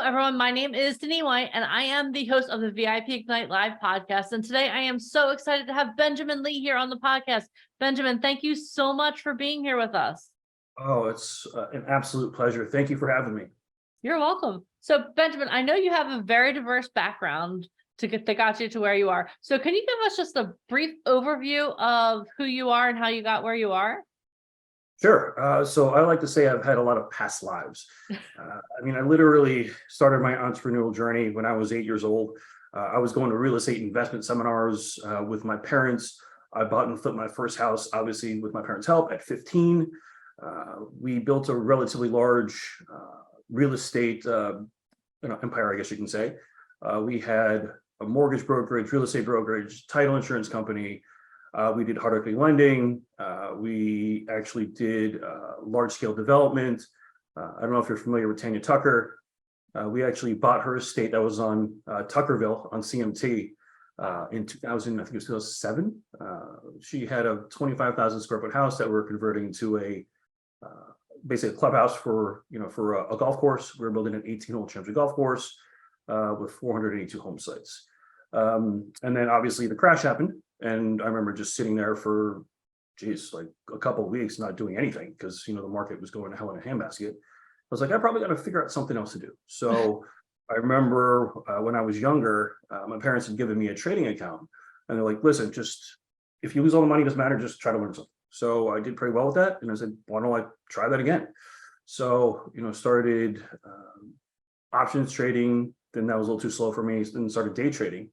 everyone. My name is Denise White, and I am the host of the VIP Ignite Live podcast. And today I am so excited to have Benjamin Lee here on the podcast. Benjamin, thank you so much for being here with us. Oh, it's an absolute pleasure. Thank you for having me. You're welcome. So, Benjamin, I know you have a very diverse background that got you to where you are. So can you give us just a brief overview of who you are and how you got where you are? Sure. So I like to say I've had a lot of past lives. I literally started my entrepreneurial journey when I was 8 years old. I was going to real estate investment seminars with my parents. I bought and flipped my first house, obviously with my parents' help at 15. We built a relatively large real estate empire, I guess you can say. We had a mortgage brokerage, real estate brokerage, title insurance company. We did hard equity lending. We actually did large scale development. I don't know if you're familiar with Tanya Tucker. We actually bought her estate that was on Tuckerville on CMT in 2000, I think it was 2007. She had a 25,000 square foot house that we're converting to a basically a clubhouse for a golf course. We're building an 18-hole championship golf course with 482 home sites. And then obviously the crash happened. And I remember just sitting there for, like a couple of weeks, not doing anything because, the market was going to hell in a handbasket. I was like, I probably got to figure out something else to do. So I remember when I was younger, my parents had given me a trading account and they're like, listen, just if you lose all the money, it doesn't matter, just try to learn something. So I did pretty well with that. And I said, why don't I try that again? So, started options trading. Then that was a little too slow for me. Then started day trading.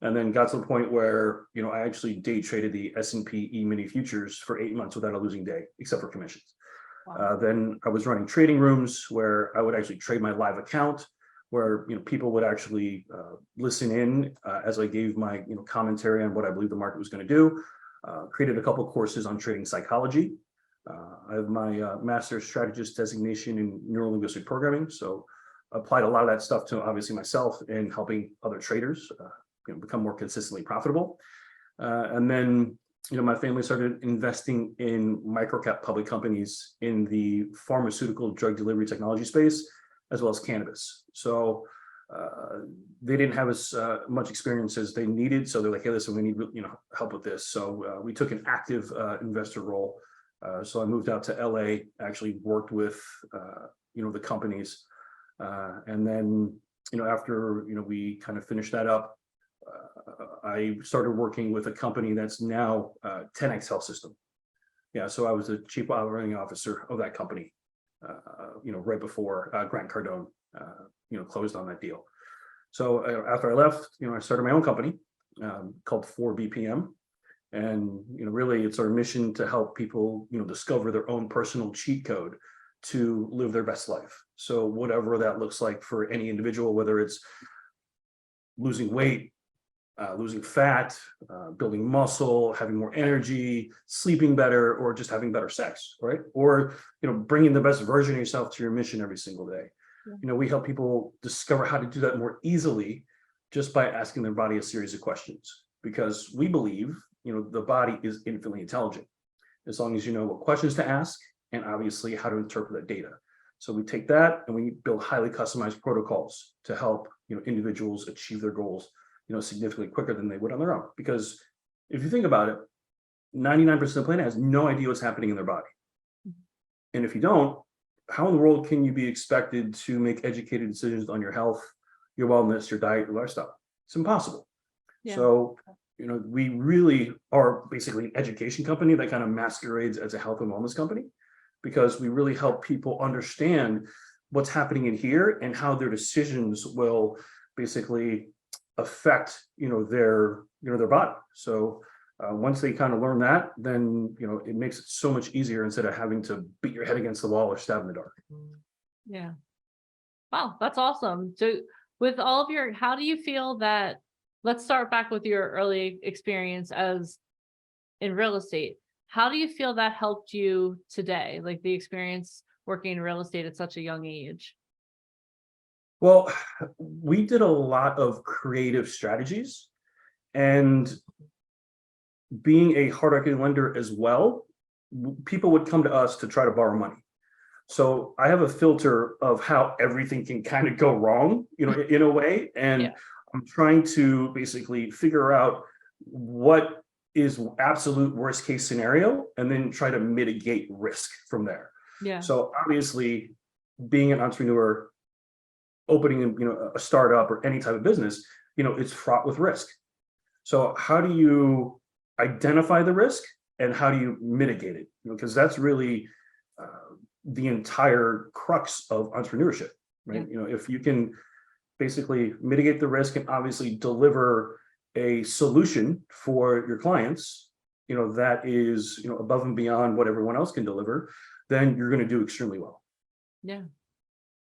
And then got to the point where, I actually day traded the S&P E-mini futures for 8 months without a losing day, except for commissions. Wow. Then I was running trading rooms where I would actually trade my live account, where people would actually listen in as I gave my commentary on what I believe the market was going to do. Created a couple of courses on trading psychology. I have my master's strategist designation in neurolinguistic programming, so applied a lot of that stuff to obviously myself and helping other traders become more consistently profitable. And then, my family started investing in microcap public companies in the pharmaceutical drug delivery technology space, as well as cannabis. So they didn't have as much experience as they needed. So they're like, hey, listen, we need help with this. So we took an active investor role. So I moved out to LA, actually worked with, the companies. And then, after, we kind of finished that up, I started working with a company that's now 10X Health System. Yeah, so I was the chief operating officer of that company, right before Grant Cardone, closed on that deal. So after I left, I started my own company called 4BPM. And, really it's our mission to help people, discover their own personal cheat code to live their best life. So whatever that looks like for any individual, whether it's losing weight, losing fat, building muscle, having more energy, sleeping better, or just having better sex, right? Or, bringing the best version of yourself to your mission every single day. Yeah. We help people discover how to do that more easily just by asking their body a series of questions, because we believe, the body is infinitely intelligent as long as you know what questions to ask and obviously how to interpret that data. So we take that and we build highly customized protocols to help, individuals achieve their goals, significantly quicker than they would on their own. Because if you think about it, 99% of the planet has no idea what's happening in their body. And if you don't, how in the world can you be expected to make educated decisions on your health, your wellness, your diet, your lifestyle? It's impossible. Yeah. So, we really are basically an education company that kind of masquerades as a health and wellness company, because we really help people understand what's happening in here and how their decisions will basically affect, their body. So once they kind of learn that, then, it makes it so much easier instead of having to beat your head against the wall or stab in the dark. Yeah. Wow, that's awesome. So with all of how do you feel that, let's start back with your early experience as in real estate. How do you feel that helped you today? Like the experience working in real estate at such a young age? Well, we did a lot of creative strategies, and being a hard equity lender as well, people would come to us to try to borrow money. So I have a filter of how everything can kind of go wrong, in a way. And Yeah. I'm trying to basically figure out what is absolute worst case scenario and then try to mitigate risk from there. Yeah. So obviously, being an entrepreneur, opening a startup or any type of business, it's fraught with risk. So how do you identify the risk and how do you mitigate it? Because that's really the entire crux of entrepreneurship, right? Yeah. If you can basically mitigate the risk and obviously deliver a solution for your clients, that is, above and beyond what everyone else can deliver, then you're going to do extremely well. Yeah.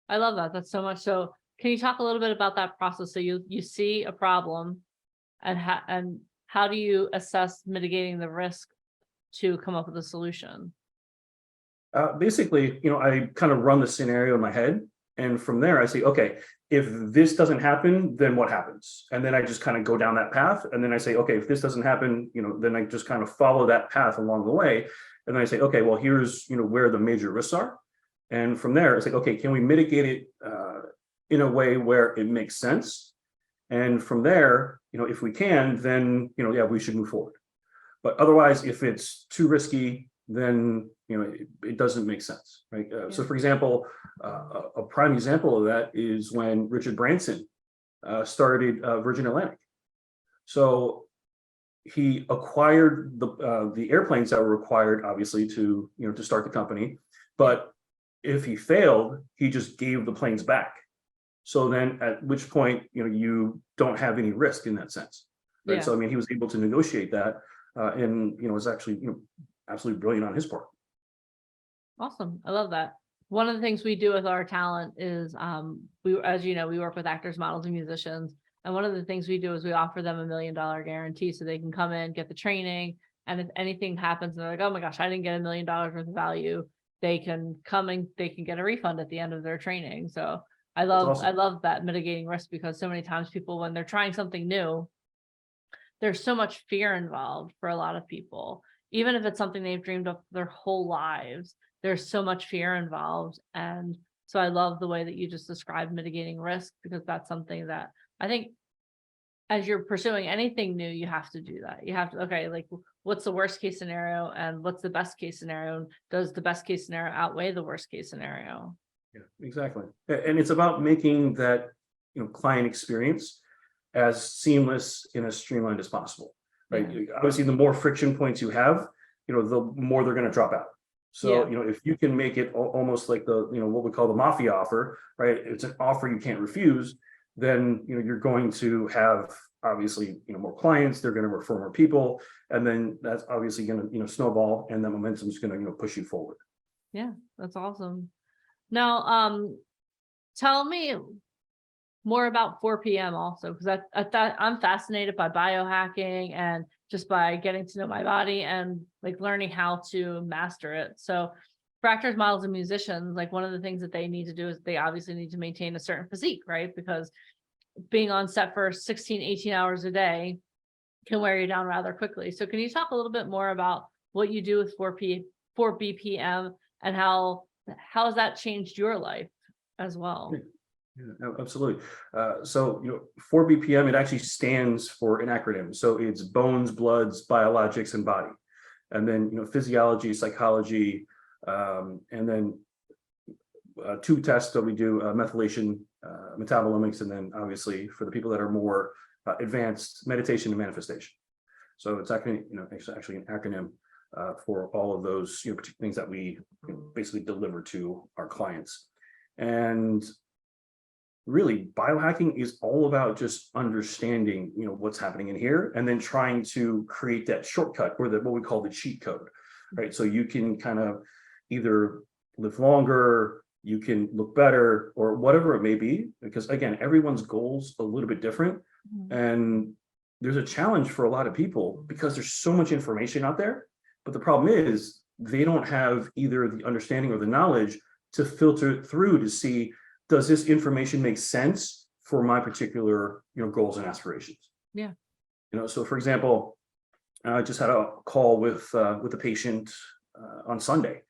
I love that. That's so much. So can you talk a little bit about that process? So you see a problem and how do you assess mitigating the risk to come up with a solution? Basically, I kind of run the scenario in my head. And from there, I say, okay, if this doesn't happen, then what happens? And then I just kind of go down that path. And then I say, okay, if this doesn't happen, then I just kind of follow that path along the way. And then I say, okay, well, here's, where the major risks are. And from there, it's like, okay, can we mitigate it in a way where it makes sense? And from there, if we can, then, yeah, we should move forward. But otherwise, if it's too risky, then it doesn't make sense, right? So, for example, a prime example of that is when Richard Branson started Virgin Atlantic. So he acquired the airplanes that were required, obviously, to to start the company. But if he failed, he just gave the planes back. So then, at which point you don't have any risk in that sense, right? Yeah. So I mean, he was able to negotiate that, and it was actually absolutely brilliant on his part. Awesome. I love that. One of the things we do with our talent is as you know, we work with actors, models, and musicians. And one of the things we do is we offer them $1 million guarantee so they can come in, get the training. And if anything happens and they're like, oh my gosh, I didn't get $1 million worth of value, they can come and they can get a refund at the end of their training. So I That's love awesome. that mitigating risk, because so many times people, when they're trying something new, there's so much fear involved for a lot of people. Even if it's something they've dreamed of their whole lives, there's so much fear involved. And so I love the way that you just described mitigating risk, because that's something that I think as you're pursuing anything new, you have to do that. You have to, okay, like what's the worst case scenario and what's the best case scenario? And does the best case scenario outweigh the worst case scenario? Yeah, exactly. And it's about making that client experience as seamless and as streamlined as possible, right? Yeah. Obviously, the more friction points you have, the more they're going to drop out. So, Yeah. if you can make it almost like the, what we call the mafia offer, right? It's an offer you can't refuse. Then, you're going to have obviously, more clients. They're going to refer more people, and then that's obviously going to, snowball, and that momentum is going to, push you forward. Yeah, that's awesome. Now, tell me more about 4 p.m. also, because I'm fascinated by biohacking and just by getting to know my body and like learning how to master it. So for actors, models, and musicians, like one of the things that they need to do is they obviously need to maintain a certain physique, right? Because being on set for 16, 18 hours a day can wear you down rather quickly. So can you talk a little bit more about what you do with 4 BPM and how has that changed your life as well? Yeah, absolutely. So, 4 BPM, it actually stands for an acronym. So it's bones, bloods, biologics, and body. And then, physiology, psychology, and then 2 tests that we do, methylation, metabolomics, and then obviously for the people that are more advanced, meditation and manifestation. So it's actually, it's actually an acronym for all of those, things that we basically deliver to our clients. And really, biohacking is all about just understanding, what's happening in here, and then trying to create that shortcut, or what we call the cheat code, right? So you can kind of either live longer, you can look better, or whatever it may be, because again, everyone's goals a little bit different. Mhm. And there's a challenge for a lot of people because there's so much information out there. But the problem is they don't have either the understanding or the knowledge to filter it through to see, does this information make sense for my particular, goals and aspirations? Yeah. So for example, I just had a call with a patient on Sunday,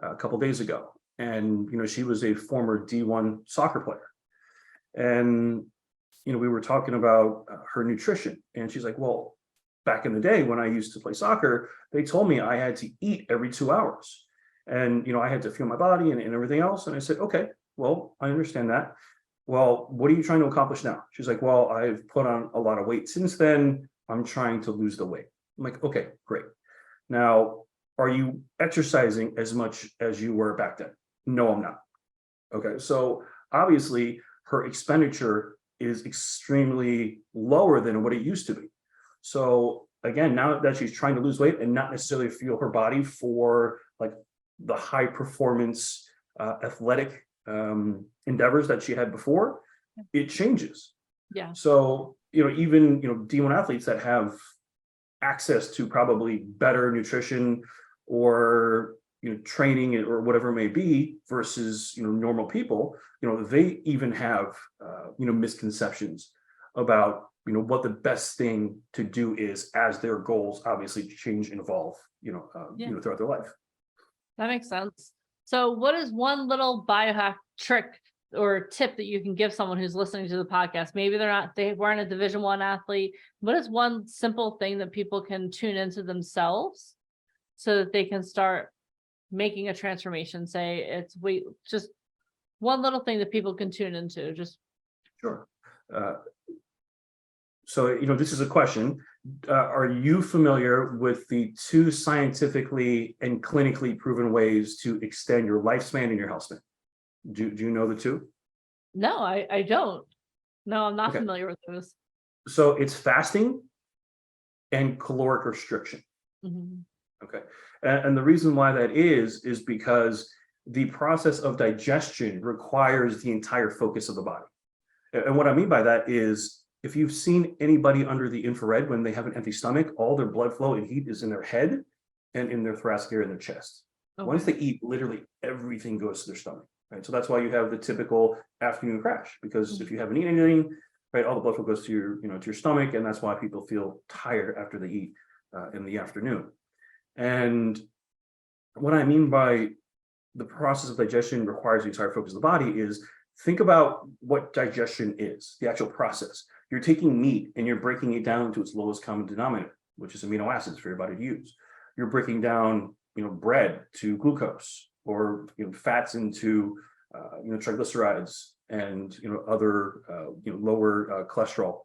a couple days ago, and she was a former D1 soccer player, and we were talking about her nutrition, and she's like, well, back in the day when I used to play soccer, they told me I had to eat every 2 hours, and I had to fuel my body and everything else. And I said, okay, well, I understand that. Well, what are you trying to accomplish now? She's like, well, I've put on a lot of weight since then. I'm trying to lose the weight. I'm like, okay, great. Now, are you exercising as much as you were back then? No, I'm not. Okay, so obviously her expenditure is extremely lower than what it used to be. So again, now that she's trying to lose weight and not necessarily fuel her body for like the high performance athletic endeavors that she had before, it changes. Yeah. So, even, D1 athletes that have access to probably better nutrition or, training or whatever it may be versus, normal people, they even have, misconceptions about, what the best thing to do is as their goals obviously change and evolve, throughout their life. That makes sense. So what is one little biohack trick or tip that you can give someone who's listening to the podcast? Maybe they weren't a Division I athlete. What is one simple thing that people can tune into themselves so that they can start making a transformation? Say just one little thing that people can tune into. Just Sure. So, this is a question. Are you familiar with the 2 scientifically and clinically proven ways to extend your lifespan and your health span? Do you know the 2? No, I don't. No, I'm not Okay. familiar with those. So it's fasting and caloric restriction. Mhm. Okay. And the reason why that is because the process of digestion requires the entire focus of the body. And what I mean by that is, if you've seen anybody under the infrared when they have an empty stomach, all their blood flow and heat is in their head and in their thoracic area and their chest. Okay. Once they eat, literally everything goes to their stomach, right? So that's why you have the typical afternoon crash, because if you haven't eaten anything, right, all the blood flow goes to your, to your stomach, and that's why people feel tired after they eat in the afternoon. And what I mean by the process of digestion requires the entire focus of the body is, think about what digestion is, the actual process. You're taking meat and you're breaking it down to its lowest common denominator, which is amino acids for your body to use. You're breaking down, bread to glucose, or fats into triglycerides and other lower cholesterol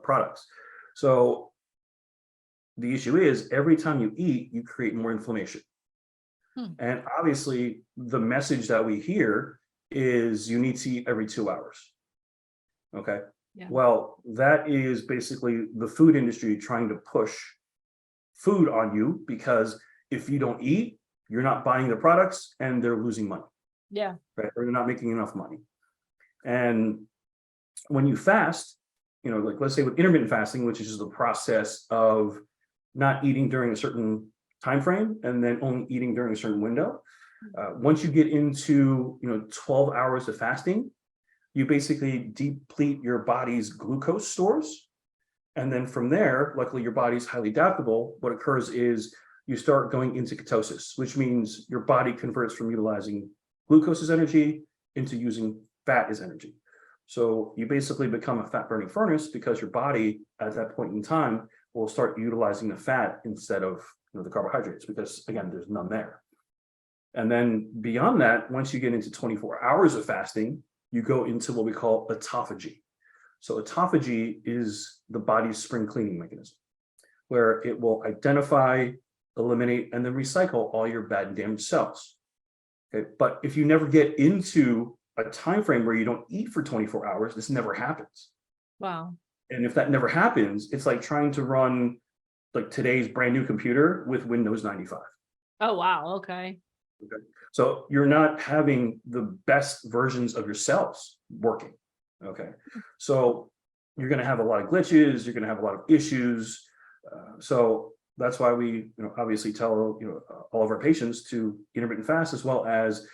products. So the issue is, every time you eat, you create more inflammation. And obviously, the message that we hear is you need to eat every 2 hours. Okay. Yeah. Well, that is basically the food industry trying to push food on you, because if you don't eat, you're not buying the products and they're losing money. Yeah. Right. Or you're not making enough money. And when you fast, like let's say with intermittent fasting, which is the process of not eating during a certain time frame and then only eating during a certain window. Once you get into 12 hours of fasting, you basically deplete your body's glucose stores. And then from there, luckily your body's highly adaptable. What occurs is you start going into ketosis, which means your body converts from utilizing glucose as energy into using fat as energy. So you basically become a fat burning furnace, because your body at that point in time will start utilizing the fat instead of the carbohydrates, because again, there's none there. And then beyond that, once you get into 24 hours of fasting, you go into what we call autophagy. So autophagy is the body's spring cleaning mechanism, where it will identify, eliminate, and then recycle all your bad and damaged cells. Okay, but if you never get into a time frame where you don't eat for 24 hours, this never happens. Wow. And if that never happens, it's like trying to run like today's brand new computer with Windows 95. Oh, wow. Okay. Okay. So you're not having the best versions of yourselves working. Okay. So you're going to have a lot of glitches. You're going to have a lot of issues. So that's why we, obviously tell, all of our patients to intermittent fast, as well as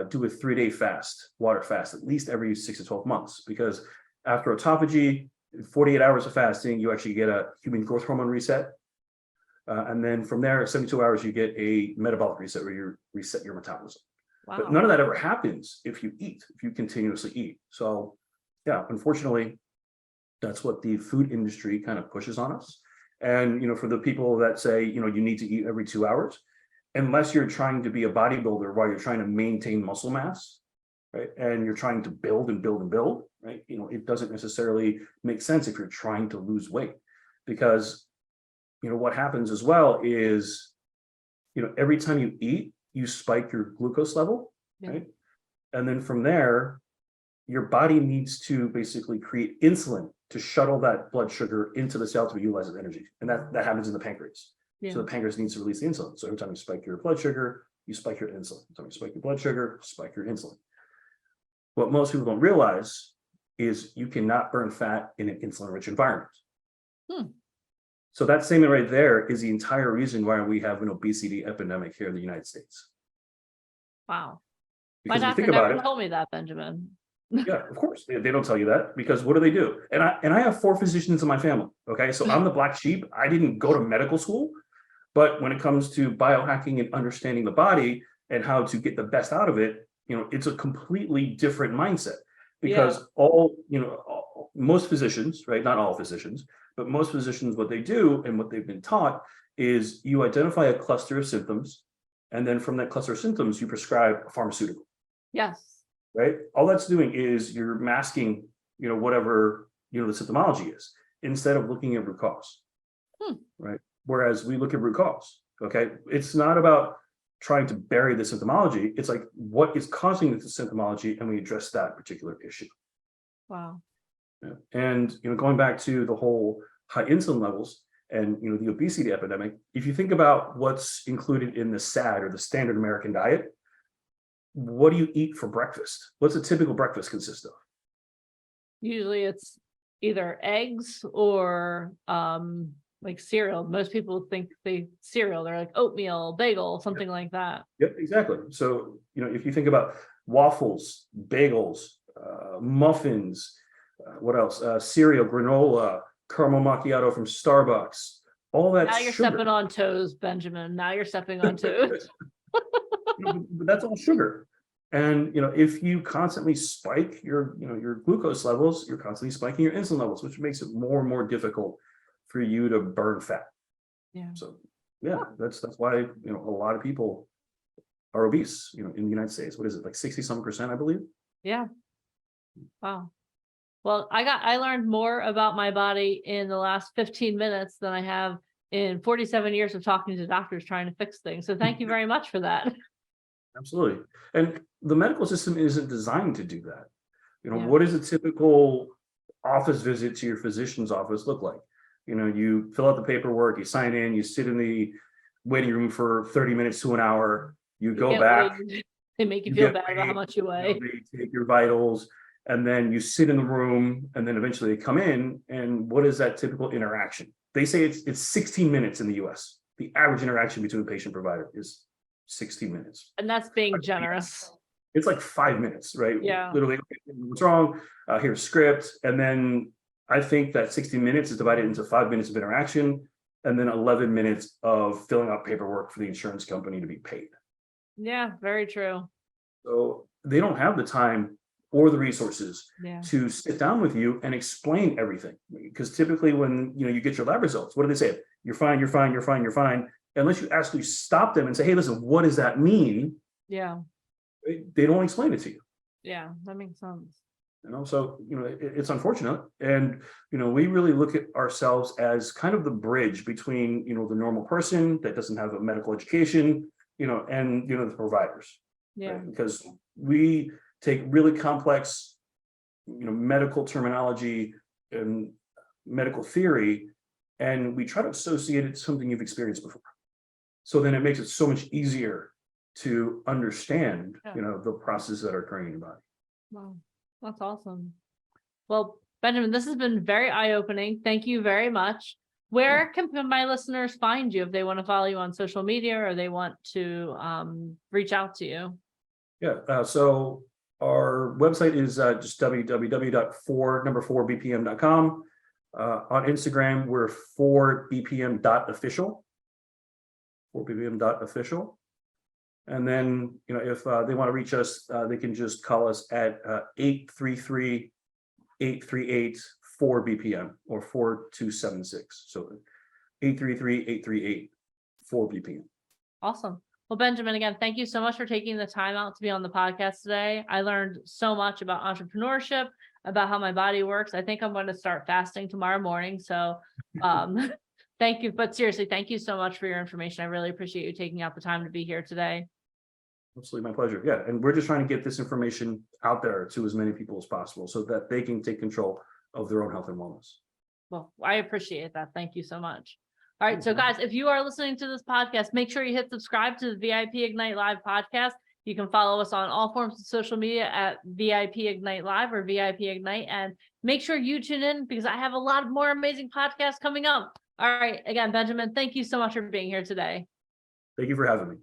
do a 3-day fast, water fast, at least every 6 to 12 months, because after autophagy, 48 hours of fasting, you actually get a human growth hormone reset. And then from there, 72 hours, you get a metabolic reset where you reset your metabolism. But Wow. none of that ever happens if you eat, if you continuously eat. So yeah, unfortunately, that's what the food industry kind of pushes on us. And, for the people that say, you need to eat every 2 hours, unless you're trying to be a bodybuilder while you're trying to maintain muscle mass, right? And you're trying to build and build and build, right? It doesn't necessarily make sense if you're trying to lose weight, because, what happens as well is, every time you eat, you spike your glucose level, Yeah. right? And then from there, your body needs to basically create insulin to shuttle that blood sugar into the cell to be utilized as energy. And that happens in the pancreas. Yeah. So the pancreas needs to release the insulin. So every time you spike your blood sugar, you spike your insulin. Every time you spike your blood sugar, spike your insulin. What most people don't realize is you cannot burn fat in an insulin-rich environment. So that statement right there is the entire reason why we have an obesity epidemic here in the United States. Wow. My Because if you doctor think about never it, told me that, Benjamin. yeah, of course. They don't tell you that, because what do? And I have 4 physicians in my family. Okay. So I'm the black sheep. I didn't go to medical school, but when it comes to biohacking and understanding the body and how to get the best out of it, it's a completely different mindset, because most physicians, right? Not all physicians, but most physicians, what they do and what they've been taught is you identify a cluster of symptoms. And then from that cluster of symptoms, you prescribe a pharmaceutical. Yes. Right? All that's doing is you're masking, whatever, the symptomology is, instead of looking at root cause. Right? Whereas we look at root cause. Okay. It's not about trying to bury the symptomology. It's like, what is causing the symptomology? And we address that particular issue. Wow. Yeah. And, going back to the whole high insulin levels and, the obesity epidemic, if you think about what's included in the SAD, or the standard American diet, what do you eat for breakfast? What's a typical breakfast consist of? Usually it's either eggs or like cereal. Most people think cereal. They're like oatmeal, bagel, something like that. Yep, exactly. So, if you think about waffles, bagels, muffins, what else? Cereal, granola, caramel macchiato from Starbucks, all that Now you're sugar. stepping on toes, Benjamin. Now you're stepping on toes. But that's all sugar. And if you constantly spike your glucose levels, you're constantly spiking your insulin levels, which makes it more and more difficult for you to burn fat. Yeah. So yeah, that's why a lot of people are obese, in the United States. What is it, like 60-some%, I believe? Yeah. Wow. Well, I learned more about my body in the last 15 minutes than I have in 47 years of talking to doctors trying to fix things. So thank you very much for that. Absolutely. And the medical system isn't designed to do that. Yeah. What does a typical office visit to your physician's office look like? You fill out the paperwork, you sign in, you sit in the waiting room for 30 minutes to an hour, you go Get back, weighed. They make you you feel get bad about how weighed, much you weigh. they take your vitals, and then you sit in the room, and then eventually they come in. And what is that typical interaction? They say it's 16 minutes in the US. The average interaction between a patient and provider is 16 minutes. And that's being generous. It's like 5 minutes, right? Yeah. Literally, what's wrong? Here's script. And then I think that 60 minutes is divided into 5 minutes of interaction, and then 11 minutes of filling out paperwork for the insurance company to be paid. Yeah, very true. So they don't have the time or the resources Yeah. to sit down with you and explain everything. Because typically when you get your lab results, what do they say? You're fine, you're fine, you're fine, you're fine. Unless you actually stop them and say, hey, listen, what does that mean? Yeah. They don't explain it to you. Yeah, that makes sense. So it's unfortunate. And we really look at ourselves as kind of the bridge between the normal person that doesn't have a medical education, and the providers. Yeah. Right? Because we take really complex medical terminology and medical theory, and we try to associate it to something you've experienced before. So then it makes it so much easier to understand the processes that are occurring in your body. Wow, that's awesome. Well, Benjamin, this has been very eye-opening. Thank you very much. Where can my listeners find you if they want to follow you on social media, or they want to reach out to you? Yeah. So our website is just www.4bpm.com. On Instagram, we're 4bpm.official. 4bbm.official. And then, if they want to reach us, they can just call us at 833-838-4BPM or 4276. So 833-838-4BPM. Awesome. Well, Benjamin, again, thank you so much for taking the time out to be on the podcast today. I learned so much about entrepreneurship, about how my body works. I think I'm going to start fasting tomorrow morning. So thank you. But seriously, thank you so much for your information. I really appreciate you taking out the time to be here today. Absolutely, my pleasure. Yeah, and we're just trying to get this information out there to as many people as possible so that they can take control of their own health and wellness. Well, I appreciate that. Thank you so much. All right. So guys, if you are listening to this podcast, make sure you hit subscribe to the VIP Ignite Live podcast. You can follow us on all forms of social media at VIP Ignite Live or VIP Ignite, and make sure you tune in because I have a lot of more amazing podcasts coming up. All right. Again, Benjamin, thank you so much for being here today. Thank you for having me.